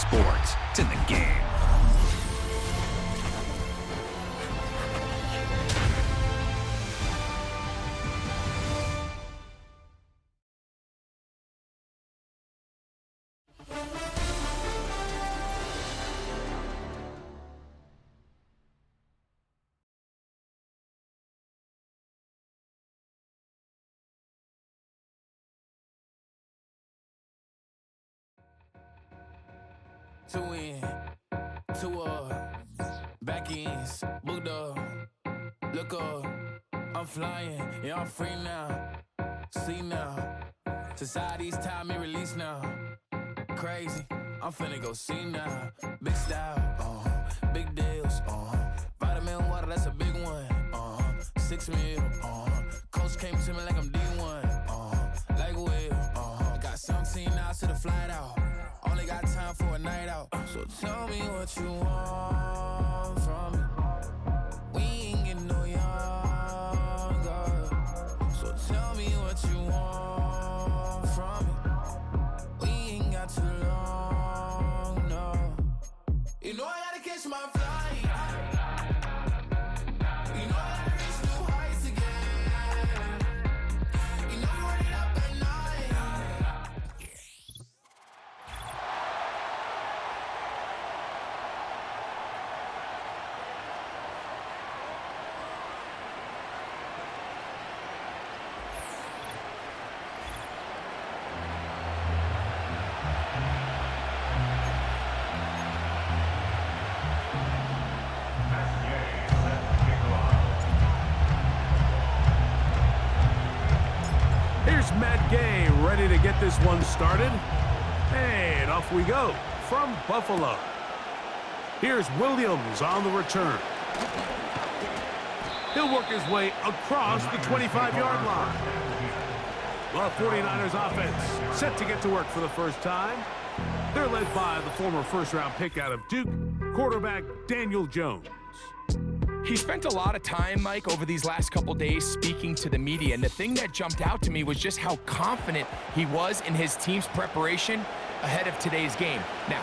sports. It's in the game. Two in, two back ends, booked up, look up, I'm flying, yeah, I'm free now, see now, society's time me release now, crazy, I'm finna go see now, big style, big deals, vitamin water, that's a big one, 6 mil, coach came to me like I'm D1, like Will, got 17 hours to the flight out. Only got time for a night out. So tell me what you want from me. We ain't getting no younger. So tell me what you want from me. We ain't got too long, no. You know I gotta catch my flight. You know I gotta reach new heights again. You know you running up at night. Here's Matt Gay ready to get this one started. And off we go from Buffalo. Here's Williams on the return. He'll work his way across the 25-yard line. The 49ers offense set to get to work for the first time. They're led by the former first-round pick out of Duke, quarterback Daniel Jones. He spent a lot of time, Mike, over these last couple days speaking to the media, and the thing that jumped out to me was just how confident he was in his team's preparation ahead of today's game. Now,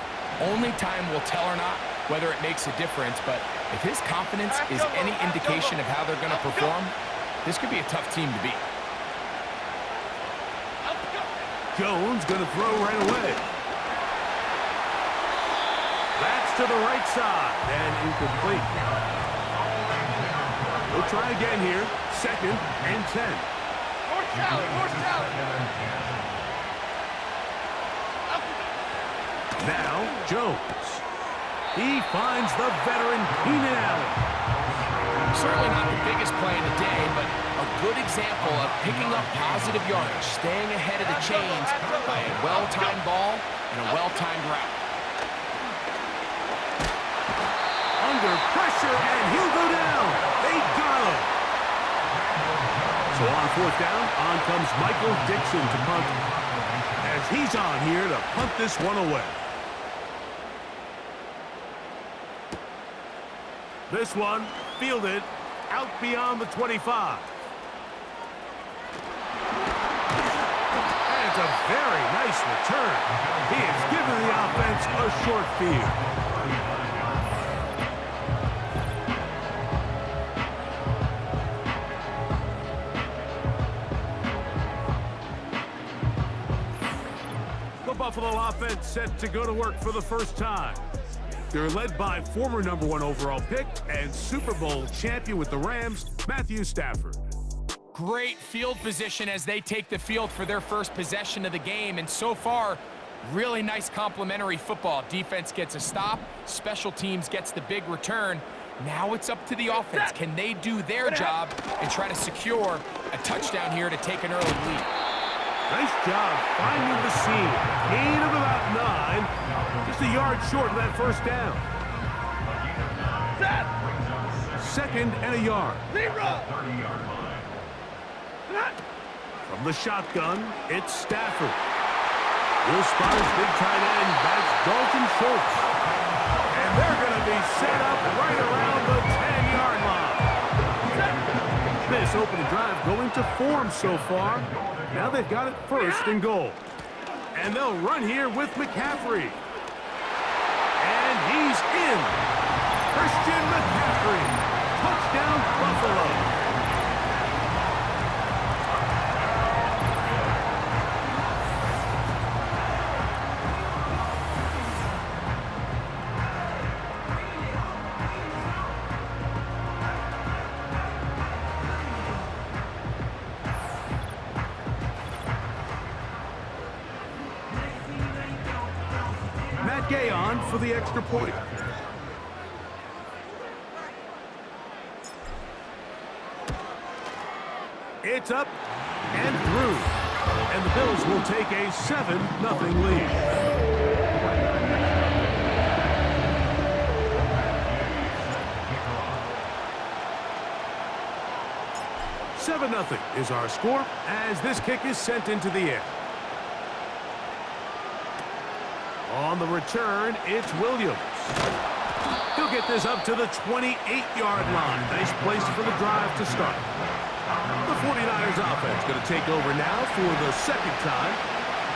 only time will tell or not whether it makes a difference, but if his confidence is any indication of how they're going to perform, this could be a tough team to beat. Jones going to throw right away. That's to the right side and incomplete. We'll try again here. 2nd and 10. More salad. Now, Jones. He finds the veteran Keenan Allen. Certainly not the biggest play of the day, but a good example of picking up positive yardage, staying ahead of the chains by a well-timed ball and a well-timed route. Under pressure, and he'll go down. They got him. So on 4th down, on comes Michael Dixon to punt, as he's on here to punt this one away. This one fielded out beyond the 25. And it's a very nice return. He has given the offense a short field. Buffalo offense set to go to work for the first time. They're led by former #1 overall pick and Super Bowl champion with the Rams, Matthew Stafford. Great field position as they take the field for their first possession of the game, and so far, really nice complementary football. Defense gets a stop, special teams gets the big return. Now it's up to the offense. Can they do their job and try to secure a touchdown here to take an early lead? Nice job finding the seam. Gain of about 9. Just a yard short of that first down. 2nd and a yard. From the shotgun, it's Stafford. Will spot his big tight end. That's Dalton Schultz. And they're going to be set up right around the 10-yard line. This opening drive going to form so far. Now they've got it 1st and goal. And they'll run here with McCaffrey. Gay on for the extra point. It's up and through. And the Bills will take a 7-0 lead. Nothing is our score as this kick is sent into the air. On the return, it's Williams. He'll get this up to the 28-yard line. Nice place for the drive to start. The 49ers offense going to take over now for the second time.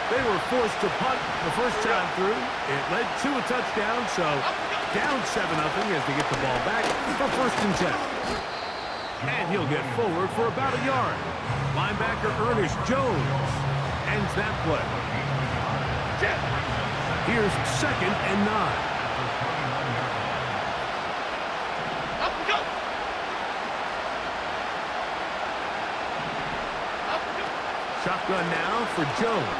They were forced to punt the first time through. It led to a touchdown, so down 7-0 as they get the ball back for 1st and 10. And he'll get forward for about a yard. Linebacker Ernest Jones ends that play. Here's 2nd and 9. Up we go. Shotgun now for Jones.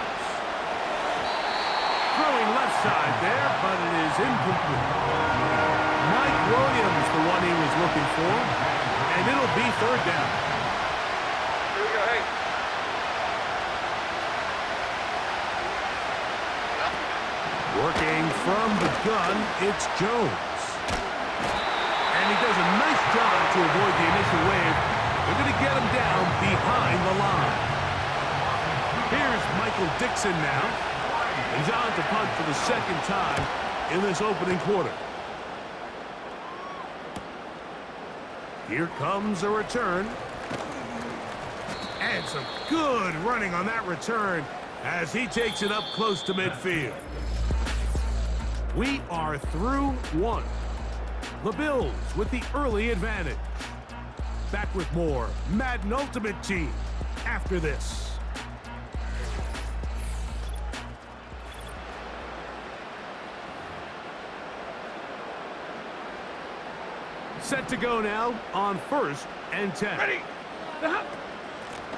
Throwing left side there, but it is incomplete. Mike Williams, the one he was looking for. And it'll be 3rd down. Here we go, hey. Working from the gun, it's Jones. And he does a nice job to avoid the initial wave. They're going to get him down behind the line. Here's Michael Dixon now. He's on to punt for the 2nd time in this opening quarter. Here comes a return. And some good running on that return as he takes it up close to midfield. We are through 1. The Bills with the early advantage. Back with more Madden Ultimate Team after this. Set to go now on 1st and 10. Ready.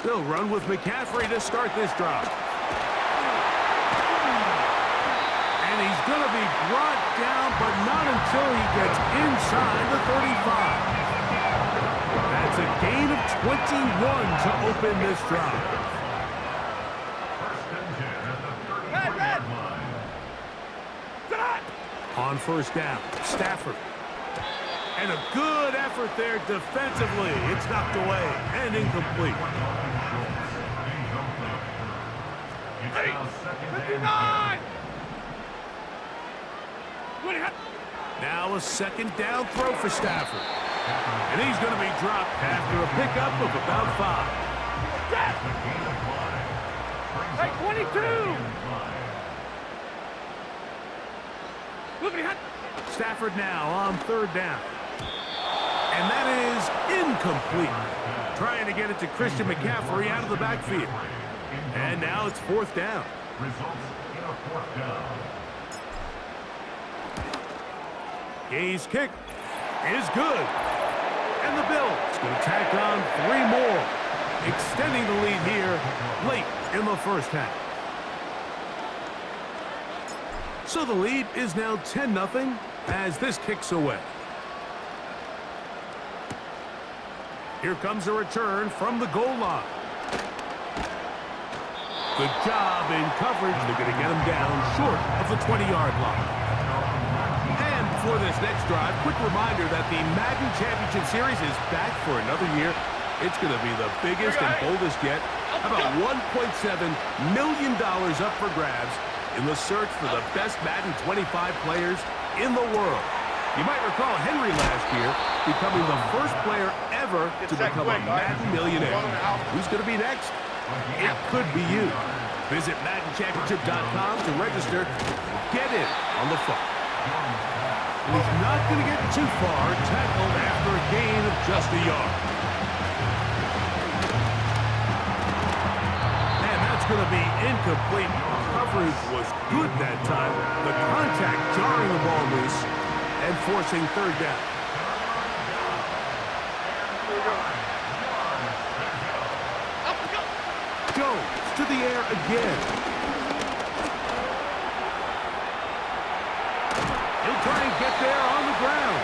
They'll run with McCaffrey to start this drive. And he's going to be brought down, but not until he gets inside the 35. That's a gain of 21 to open this drive. On 1st down, Stafford. And a good effort there defensively. It's knocked away and incomplete. Ready. 59. Now a 2nd down throw for Stafford. And he's going to be dropped after a pickup of about 5. Hey, 22. Look at him. Stafford now on 3rd down. And that is incomplete. Trying to get it to Christian McCaffrey out of the backfield. And now it's 4th down. Gay's kick is good. And the Bills going to tack on 3 more, extending the lead here late in the 1st half. So the lead is now 10-0 as this kicks away. Here comes a return from the goal line. Good job in coverage. They're going to get him down short of the 20-yard line. And before this next drive, quick reminder that the Madden Championship Series is back for another year. It's going to be the biggest and boldest yet. About $1.7 million up for grabs in the search for the best Madden 25 players in the world. You might recall Henry last year becoming the first player ever to become a Madden millionaire. Who's going to be next? It could be you. Visit MaddenChampionship.com to register. Get in on the fun. And he's not going to get too far, tackled after a gain of just a yard. And that's going to be incomplete. Coverage was good that time. The contact jarring the ball loose and forcing 3rd down. Jones to the air again. He'll try and get there on the ground.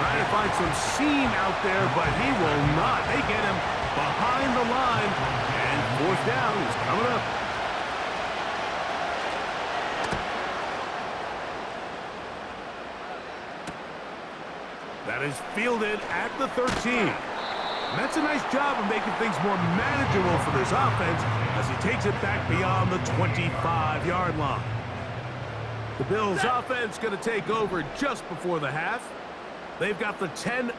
Trying to find some seam out there, but he will not. They get him behind the line, and fourth down is coming up. That is fielded at the 13. And that's a nice job of making things more manageable for this offense as he takes it back beyond the 25-yard line. The Bills' offense going to take over just before the half. They've got the 10-0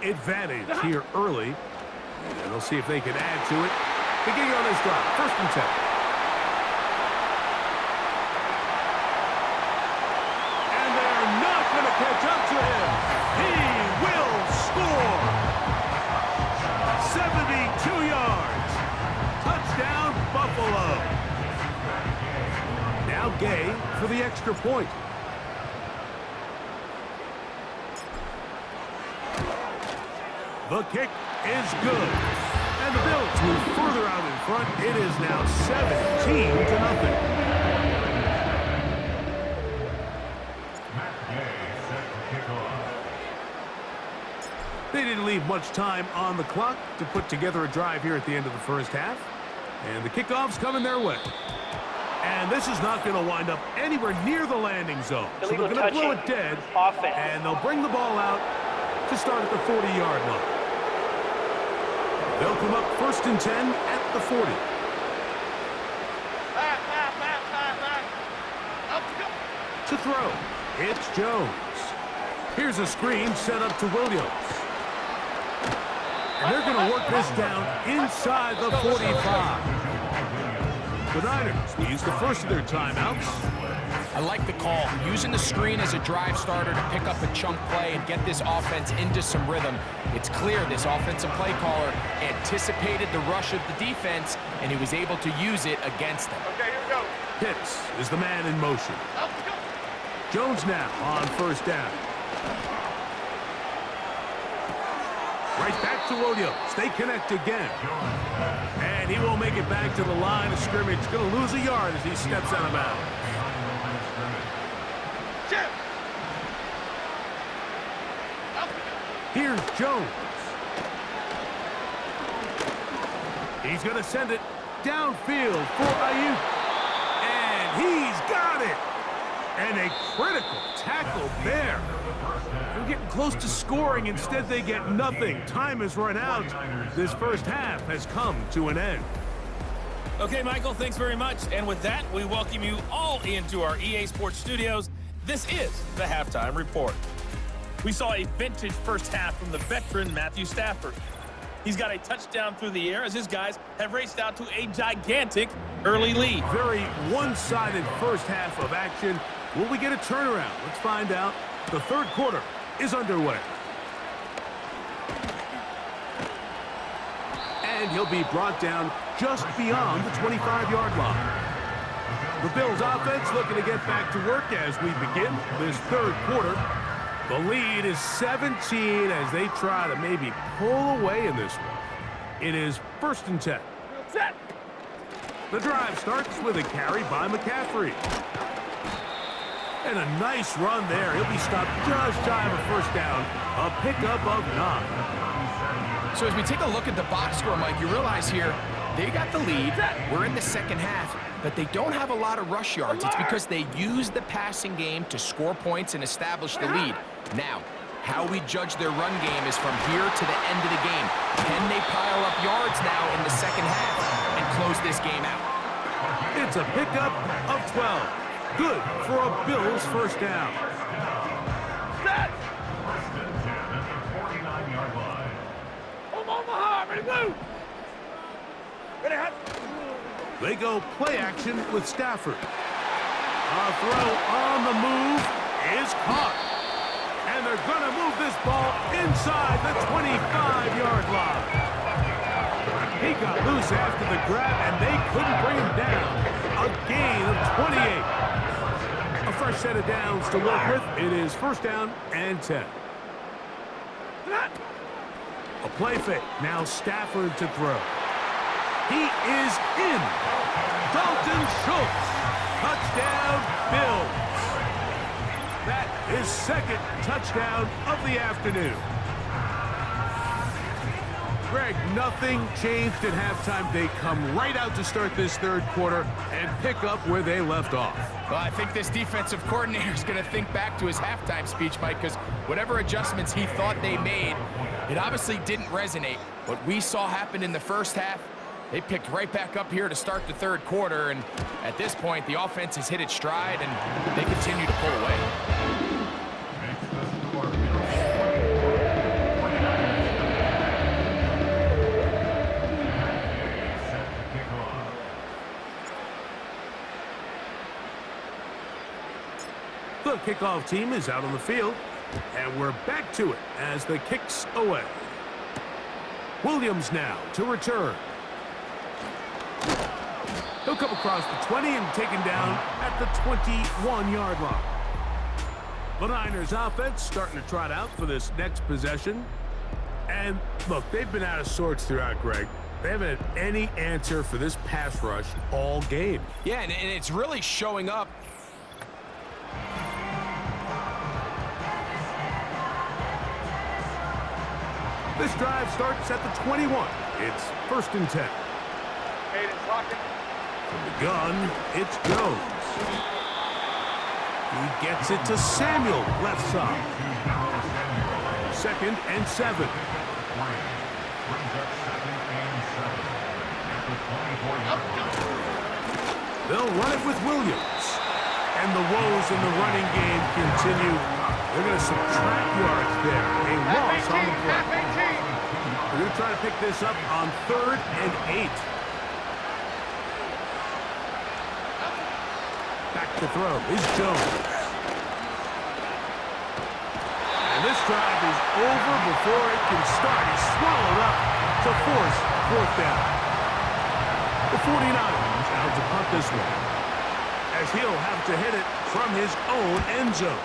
advantage here early. And they'll see if they can add to it. Beginning on this drive, 1st and 10. And they're not going to catch up to him. He will score. 72 yards. Touchdown, Buffalo. Now Gay for the extra point. The kick is good. And the Bills move further out in front. It is now 17-0. They didn't leave much time on the clock to put together a drive here at the end of the first half. And the kickoff's coming their way. And this is not going to wind up anywhere near the landing zone. So they're going to blow it dead. And they'll bring the ball out to start at the 40-yard line. They'll come up 1st and 10 at the 40. To throw, it's Jones. Here's a screen set up to Williams. And they're going to work this down inside the 45. The Niners will use the first of their timeouts. I like the call. Using the screen as a drive starter to pick up a chunk play and get this offense into some rhythm. It's clear this offensive play caller anticipated the rush of the defense, and he was able to use it against them. Okay, here we go. Pitts is the man in motion. Jones now on 1st down. Right back to Williams. They connect again. And he will make it back to the line of scrimmage. Going to lose a yard as he steps out of bounds. Here's Jones. He's going to send it downfield for Ayuk. And he's got it. And a critical tackle there. They're getting close to scoring. Instead, they get nothing. Time has run out. This first half has come to an end. Okay, Michael, thanks very much. And with that, we welcome you all into our EA Sports studios. This is the Halftime Report. We saw a vintage first half from the veteran Matthew Stafford. He's got a touchdown through the air as his guys have raced out to a gigantic early lead. Very one-sided first half of action. Will we get a turnaround? Let's find out. The third quarter is underway. And he'll be brought down just beyond the 25-yard line. The Bills offense looking to get back to work as we begin this third quarter. The lead is 17 as they try to maybe pull away in this one. It is 1st and 10. Set. The drive starts with a carry by McCaffrey. And a nice run there. He'll be stopped just shy of a first down. A pickup of 9. So as we take a look at the box score, Mike, you realize here they got the lead. We're in the second half, but they don't have a lot of rush yards. It's because they use the passing game to score points and establish the lead. Now, how we judge their run game is from here to the end of the game. Can they pile up yards now in the second half and close this game out? It's a pickup of 12. Good for a Bills first down. Set. Omaha, ready to go. Ready, hot. They go play action with Stafford. A throw on the move is caught. And they're going to move this ball inside the 25-yard line. He got loose after the grab, and they couldn't bring him down. A gain of 28. A fresh set of downs to work with. It is 1st down and 10. A play fake. Now Stafford to throw. He is in. Dalton Schultz. Touchdown, Bills. That is second touchdown of the afternoon. Greg, nothing changed at halftime. They come right out to start this third quarter and pick up where they left off. Well, I think this defensive coordinator is going to think back to his halftime speech, Mike, because whatever adjustments he thought they made, it obviously didn't resonate. What we saw happen in the first half, they picked right back up here to start the third quarter, and at this point, the offense has hit its stride, and they continue to pull away. The kickoff team is out on the field, and we're back to it as the kick's away. Williams now to return. He'll come across the 20 and taken down at the 21-yard line. The Niners offense starting to trot out for this next possession. And look, they've been out of sorts throughout, Greg. They haven't had any answer for this pass rush all game. Yeah, and it's really showing up. This drive starts at the 21. It's 1st and 10. Hayden's rocking. From the gun, it's Jones. He gets it to Samuel, left side. 2nd and 7. They'll run it with Williams. And the woes in the running game continue. They're going to subtract yards there. A loss on the play. They're going to try to pick this up on 3rd and 8. Back to throw is Jones. And this drive is over before it can start. He's swallowed up to force 4th down. The 49ers out to punt this one, as he'll have to hit it from his own end zone.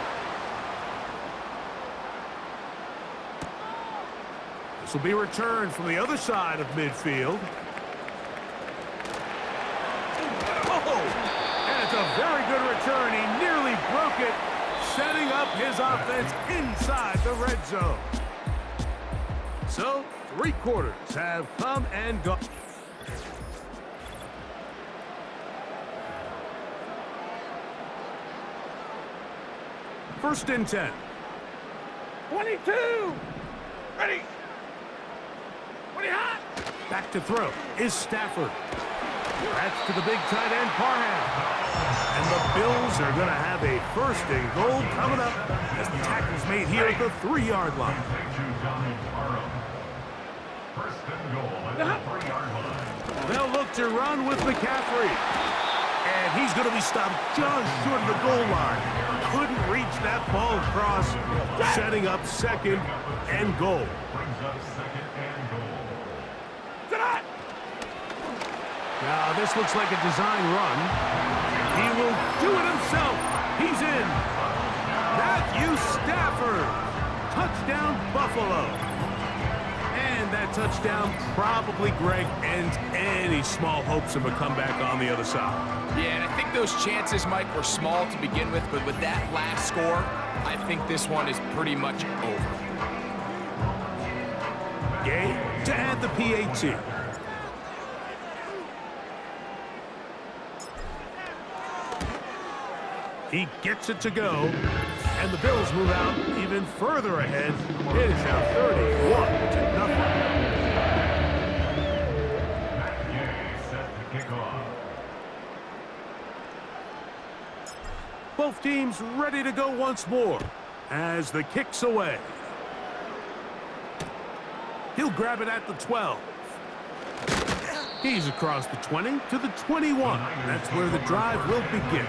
This will be returned from the other side of midfield. And it's a very good return. He nearly broke it, setting up his offense inside the red zone. So, 3 quarters have come and gone. First and 10. 22. Ready. 20 hot. Back to throw is Stafford. That's to the big tight end, Parham. And the Bills are going to have a 1st and goal coming up as the tackle's made here at the 3-yard line. They'll look to run with McCaffrey. And he's going to be stopped just short of the goal line. Couldn't reach that ball across, setting up 2nd and goal. Now, this looks like a design run. He will do it himself. He's in. Matthew Stafford. Touchdown, Buffalo. And that touchdown probably, Greg, ends any small hopes of a comeback on the other side. Yeah, and I think those chances, Mike, were small to begin with, but with that last score, I think this one is pretty much over. Gay to add the PAT. He gets it to go, and the Bills move out even further ahead. It is now 31-0. Both teams ready to go once more as the kick's away. He'll grab it at the 12. He's across the 20 to the 21. That's where the drive will begin.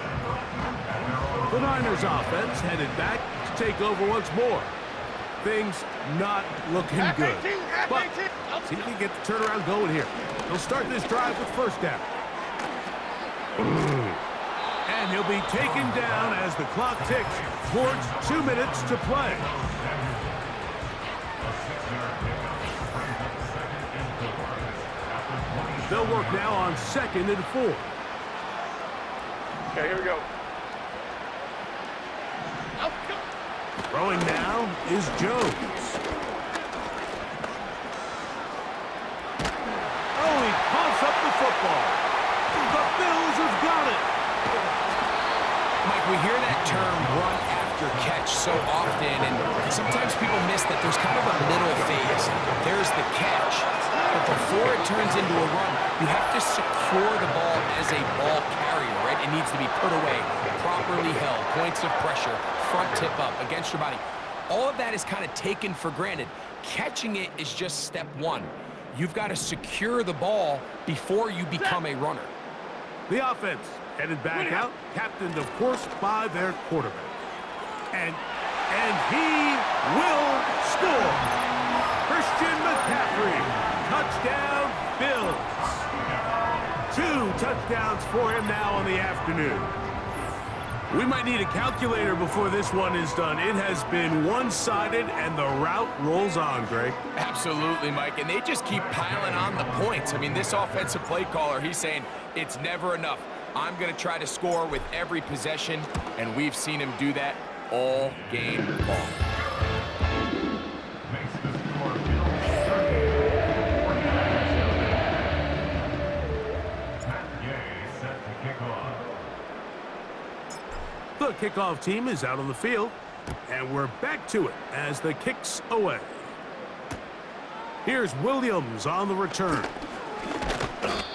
The Niners offense headed back to take over once more. Things not looking good. But see if he can get the turnaround going here. He'll start this drive with 1st down. And he'll be taken down as the clock ticks towards 2 minutes to play. They'll work now on 2nd and 4. Okay, here we go. Throwing now is Jones. Oh, he coughs up the football. The Bills have got it. Mike, we hear that term run after catch so often, and sometimes people miss that there's kind of a middle phase. There's the catch, but before it turns into a run, you have to secure the ball as a ball carrier, right? It needs to be put away, properly held, points of pressure, front tip up against your body. All of that is kind of taken for granted. Catching it is just step one. You've got to secure the ball before you become a runner. The offense headed back out, captained, of course, by their quarterback. And he will score. Christian McCaffrey, touchdown Bills. 2 touchdowns for him now on the afternoon. We might need a calculator before this one is done. It has been one-sided, and the route rolls on, Greg. Absolutely, Mike, and they just keep piling on the points. I mean, this offensive play caller, he's saying it's never enough. I'm going to try to score with every possession, and we've seen him do that all game long. The kickoff team is out on the field, and we're back to it as the kick's away. Here's Williams on the return.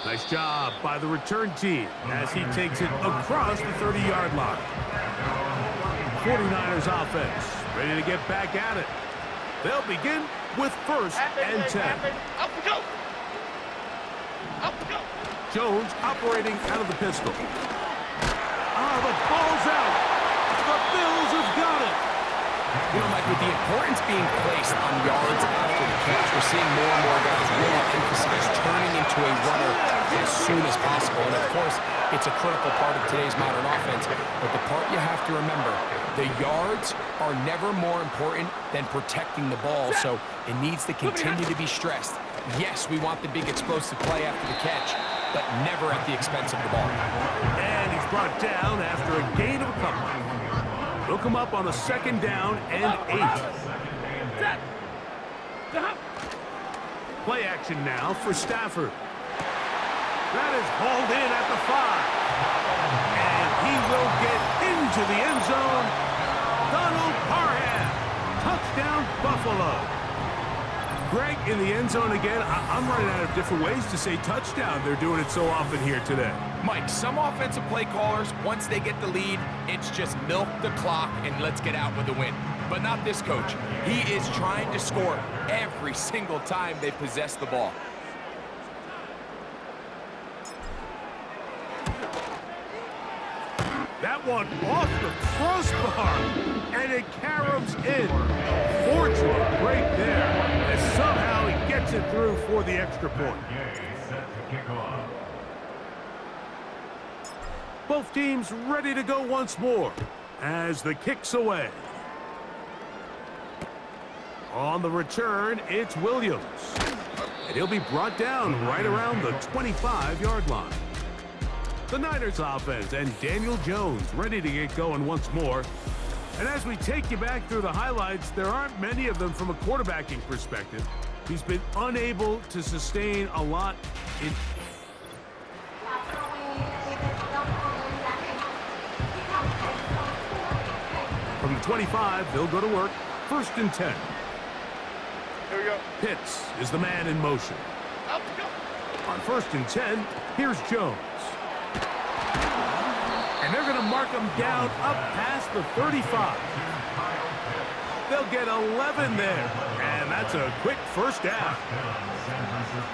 Nice job by the return team as he takes it across the 30-yard line. 49ers offense ready to get back at it. They'll begin with 1st and 10. Jones operating out of the pistol. The ball's out. The Bills have got it. You know, Mike, with the importance being placed on yards after the catch, we're seeing more and more guys really emphasize turning into a runner as soon as possible. And, of course, it's a critical part of today's modern offense. But the part you have to remember, the yards are never more important than protecting the ball, so it needs to continue to be stressed. Yes, we want the big explosive play after the catch, but never at the expense of the ball. And he's brought down after a gain of a couple. He'll come up on a 2nd down and 8. Play action now for Stafford. That is hauled in at the 5. And he will get into the end zone. Donald Parham. Touchdown, Buffalo. Greg, in the end zone again. I'm running out of different ways to say touchdown. They're doing it so often here today. Mike, some offensive play callers, once they get the lead, it's just milk the clock and let's get out with a win. But not this coach. He is trying to score every single time they possess the ball. That one off the crossbar, and it caroms in. Fortunate break there, as somehow he gets it through for the extra point. Both teams ready to go once more as the kick's away. On the return, it's Williams. And he'll be brought down right around the 25-yard line. The Niners offense and Daniel Jones ready to get going once more. And as we take you back through the highlights, there aren't many of them from a quarterbacking perspective. He's been unable to sustain a lot in... From the 25, they'll go to work. 1st and 10. Here we go. Pitts is the man in motion. On 1st and 10, here's Jones. And they're going to mark him down up past the 35. They'll get 11 there. And that's a quick 1st down.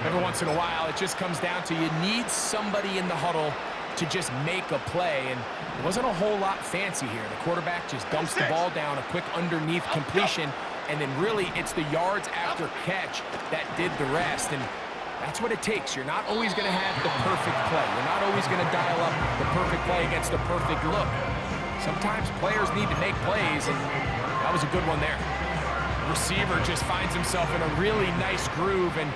Every once in a while, it just comes down to you need somebody in the huddle to just make a play. And it wasn't a whole lot fancy here. The quarterback just dumps the ball down, a quick underneath completion. And then really, it's the yards after catch that did the rest. And that's what it takes. You're not always going to have the perfect play. You're not always going to dial up the perfect play against the perfect look. Sometimes players need to make plays, and that was a good one there. The receiver just finds himself in a really nice groove, and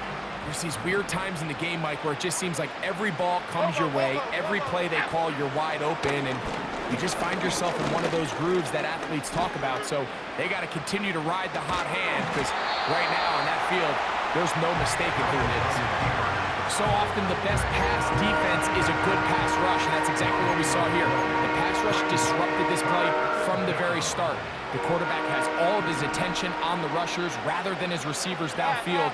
there's these weird times in the game, Mike, where it just seems like every ball comes your way, every play they call, you're wide open, and you just find yourself in one of those grooves that athletes talk about. So they got to continue to ride the hot hand, because right now on that field, there's no mistaking who it is. So often the best pass defense is a good pass rush, and that's exactly what we saw here. The pass rush disrupted this play from the very start. The quarterback has all of his attention on the rushers rather than his receivers downfield.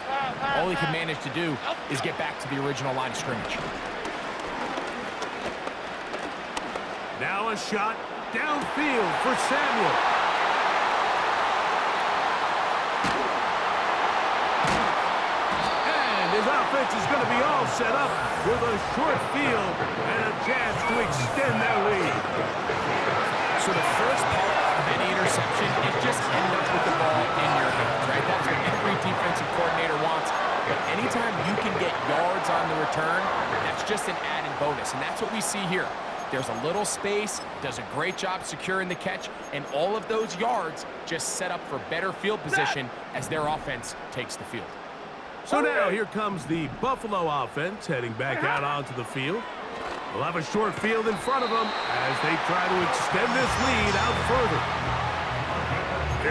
All he can manage to do is get back to the original line of scrimmage. Now a shot downfield for Samuel. His offense is going to be all set up with a short field and a chance to extend their lead. So the first part of any interception is just end up with the ball in your hands, right? That's what every defensive coordinator wants. But anytime you can get yards on the return, that's just an added bonus. And that's what we see here. There's a little space, does a great job securing the catch, and all of those yards just set up for better field position as their offense takes the field. So now here comes the Buffalo offense heading back out onto the field. They'll have a short field in front of them as they try to extend this lead out further.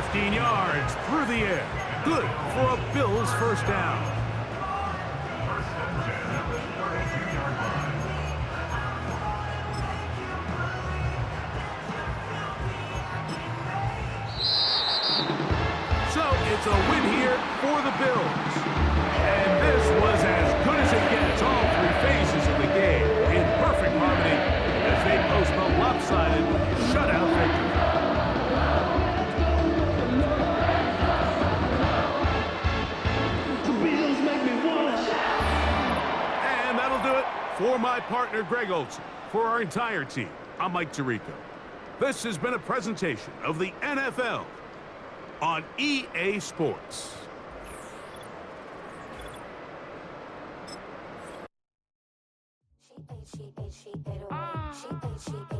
15 yards through the air. Good for a Bills first down. So it's a win here for the Bills. And this was as good as it gets, all three phases of the game in perfect harmony as they post a lopsided shutout victory. And that'll do it for my partner, Greg Olson. For our entire team, I'm Mike Tirico. This has been a presentation of the NFL on EA Sports. She ate it away. She ate